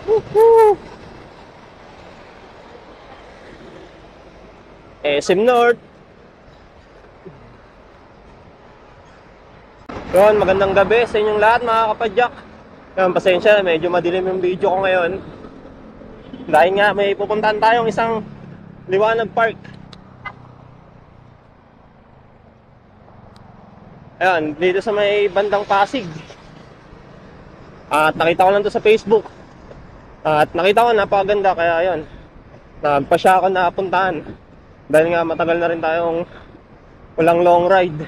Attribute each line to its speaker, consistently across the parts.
Speaker 1: Woohoo! SM North. Yun, magandang gabi sa inyong lahat mga kapadyak. Yan, pasensya, medyo madilim yung video ko ngayon. Dahil nga may pupuntahan tayong isang Liwanag Park. Ayan, dito sa may bandang Pasig. At nakita ko lang to sa Facebook. At nakita ko napakaganda, kaya yun, nagpasya ako na puntahan. Dahil nga matagal na rin tayong walang long ride.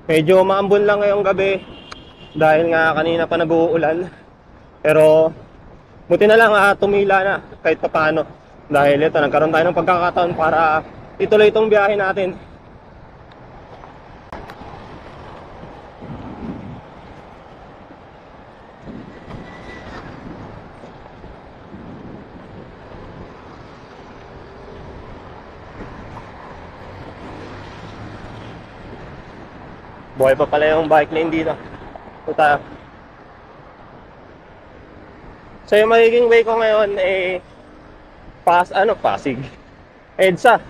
Speaker 1: Medyo maambon lang ngayong gabi dahil nga kanina pa nag-uulan. Pero buti na lang tumila na kahit papaano. Dahil ito, nagkaroon tayo ng pagkakataon para ituloy itong biyahe natin. Buhay pa pala yung bike lane dito. Puta. So yung magiging way ko ngayon Pasig. EDSA.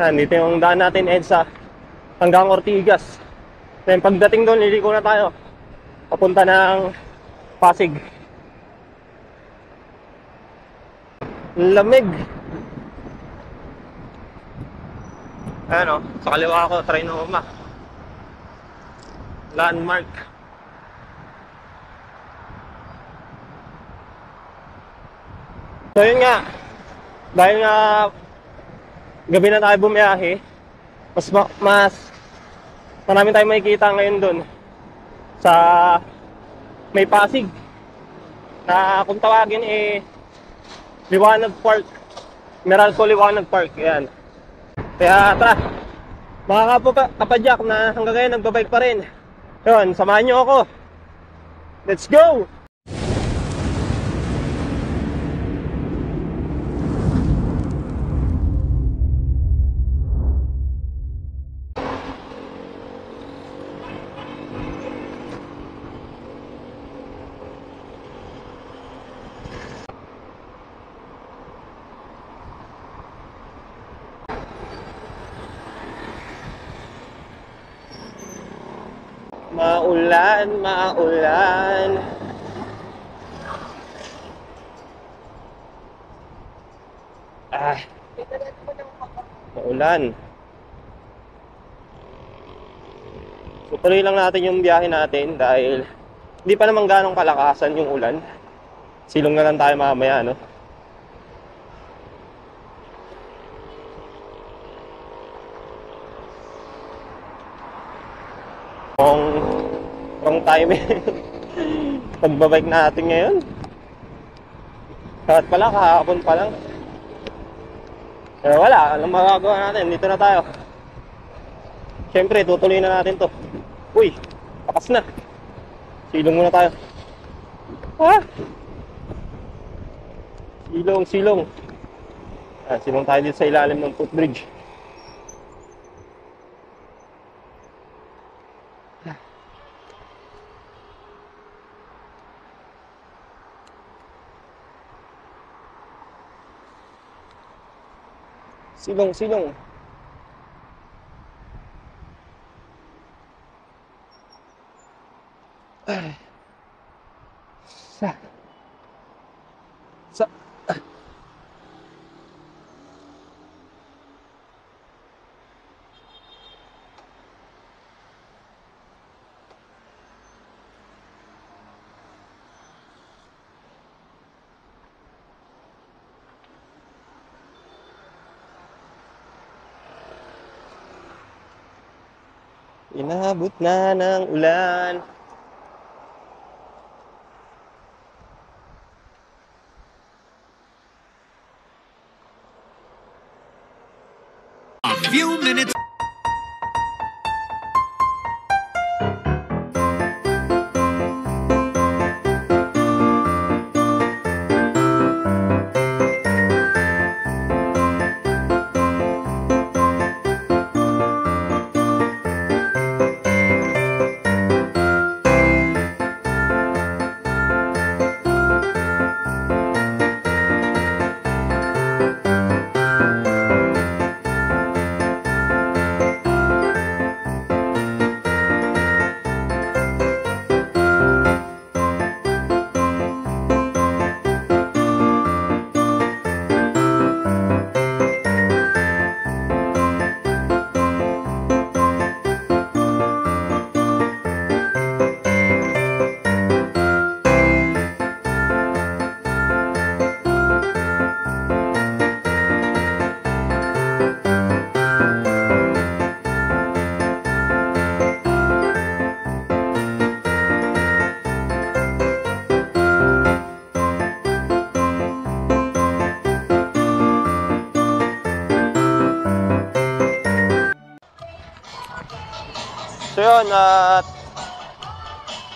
Speaker 1: Dito yung daan natin, EDSA hanggang Ortigas. Then pagdating doon, liliko na tayo papunta ng Pasig. Lamig. Ayan o, sa kaliwa ko, Trinoma Landmark. So yun nga, dahil nga gabi na tayo bumiyahe, mas marami tayong makikita ngayon doon sa may Pasig na kung tawagin Liwanag Park, Meralco Liwanag Park. Yan. Kaya tara, mga kapadyak na hanggang ngayon nagbabike pa rin, yun, samahan nyo ako. Let's go! Maulan. Maulan. So, tuloy lang natin yung biyahe natin dahil hindi pa naman ganong kalakasan yung ulan. Silong na lang tayo mamaya, no? Wrong timing pagbabike natin ngayon. Kahit pala, kahapon pa lang. Pero wala, anong magagawa natin? Dito na tayo. Siyempre, tutuloy na natin to. Uy, takas na. Silong muna tayo. Silong. Silong tayo dito sa ilalim ng footbridge. Silong. Inabot na ng ulan.
Speaker 2: A few minutes.
Speaker 1: Ayun, at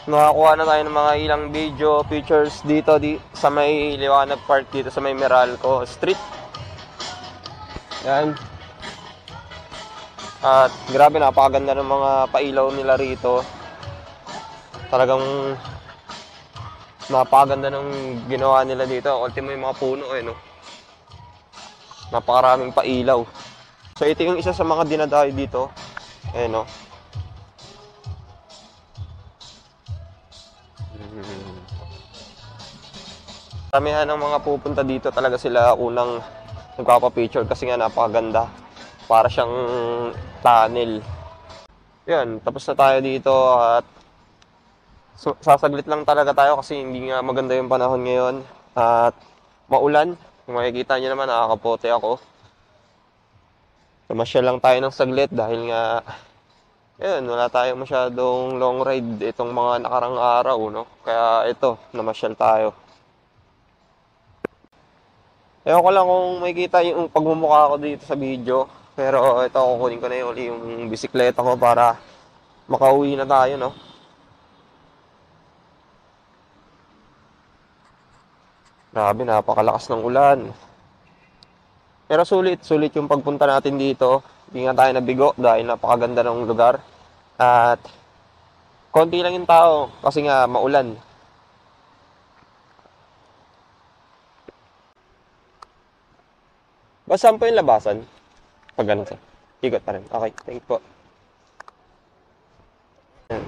Speaker 1: nakakuha na tayo ng mga ilang video, pictures dito sa may Liwanag Park, dito sa may Meralco Street. Yan. At grabe, napakaganda ng mga pailaw nila rito. Talagang napakaganda ng ginawa nila dito. Ultimo yung mga puno, no? Napakaraming pailaw. So ito yung isa sa mga dinadayo dito. No? Karamihan ng mga pupunta dito talaga sila unang nagpapapicture kasi nga napakaganda. Para siyang tunnel. Yan, tapos na tayo dito at sasaglit lang talaga tayo kasi hindi nga maganda yung panahon ngayon at maulan. Kung makikita nyo naman, nakakapote ako. Tumasyal lang tayo ng saglit dahil nga yun, wala tayo masyadong long ride itong mga nakarang araw, no? Kaya ito, namasyal tayo. Ewan ko lang kung makikita yung pagmumukha ko dito sa video. Pero ito, kukunin ko na yung bisikleta ko para makauwi na tayo, no? Grabe, napakalakas ng ulan. Pero sulit yung pagpunta natin dito. Hindi nga tayo nabigo dahil napakaganda ng lugar. At konti lang yung tao kasi nga maulan. Saan po yung labasan? Pag ganun siya. Ikot pa rin. Okay, thank you po. Ayan.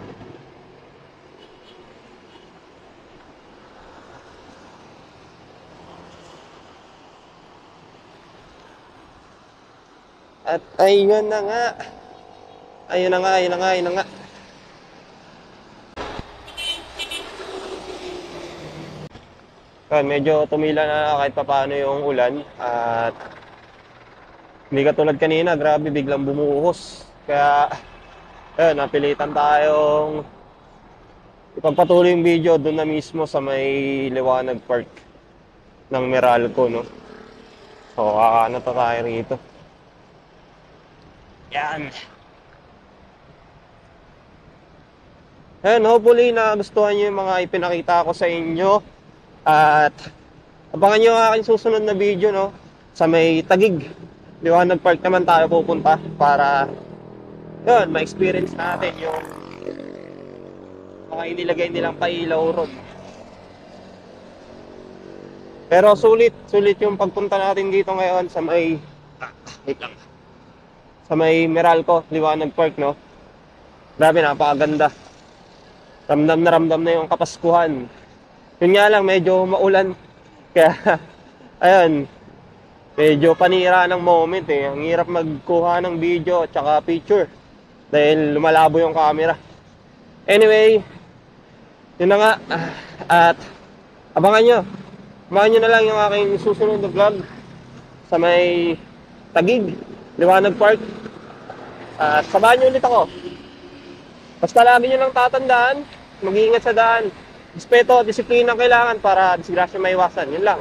Speaker 1: At ayun na nga. Ayun na nga. Medyo tumila na kahit papaano yung ulan. At hindi katulad kanina, grabe, biglang bumuhos. Kaya, ayun, napilitan tayong ipagpatuloy yung video doon na mismo sa may Liwanag Park ng Meralco, no? So, kakaano pa tayo rito. Yan. Ayun, hopefully nagustuhan nyo yung mga ipinakita ko sa inyo. At abangan nyo ang aking susunod na video, no? Sa may Taguig. Liwanag Park naman tayo pupunta para yun, ma-experience natin yung mga inilagay nilang pailaw ron. Pero sulit yung pagpunta natin dito ngayon sa may Meralco, Liwanag Park, no? Grabe, napakaganda. Ramdam na yung Kapaskuhan. Yun nga lang, medyo maulan. Kaya, ayun, medyo panira ng moment eh. Ang hirap magkuha ng video at saka picture dahil lumalabo yung camera. Anyway, yun na nga. At abangan nyo na lang yung aking susunod na vlog sa may Taguig, Liwanag Park. At sabahan nyo ulit ako. Basta lagi nyo lang tatandaan, mag-iingat sa daan. Respeto, disiplina kailangan para disgrasya maiwasan. Yun lang.